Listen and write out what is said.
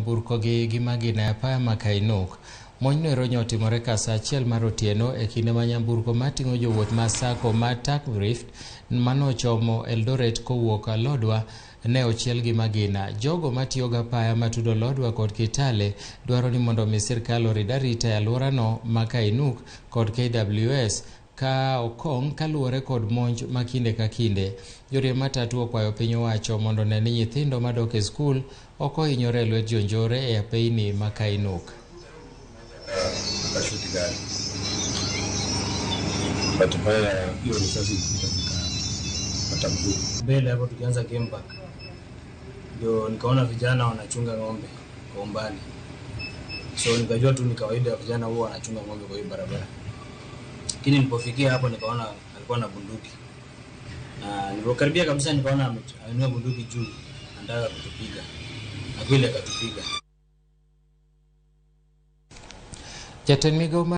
nyamburko gi magina apaya makainuk. Monjno ronyo otimore ka saa achiel mar otieno e kinde ma nyamburko mating'o jowuoth ma sako ma Takrift manochomo Eldoret kowuok Lodwar ne ochiel gi magina. Jogo matiyo ga apaya matudo Lodwar kod Kitale dwaro ni mondo mi sirkal orid arita e alworano ma Kainuk kod KWS ka okong' kaluwore kod monj ma kinde ka kinde. Joriemb matatu okwayo piny owacho mondo ne ni nyithindo madok e skul ok ohinyore e lwet jonjore e apeyni ma Kainuk. Kashuti gari. Batupaya hiyo risasi ikifika Matambu. Mbele hapo tukianza game park. Ndio nikaona vijana wanachunga ng'ombe kwa umbali. So nikajua tu ni kawaida ya vijana huwa wanachunga ng'ombe kwa hiyo barabara. Lakini nilipofikia hapo nikaona alikuwa na bunduki. Na nilipokaribia kabisa nikaona ameinua bunduki juu anataka kutupiga. Na kweli akatupiga. Jatend Migao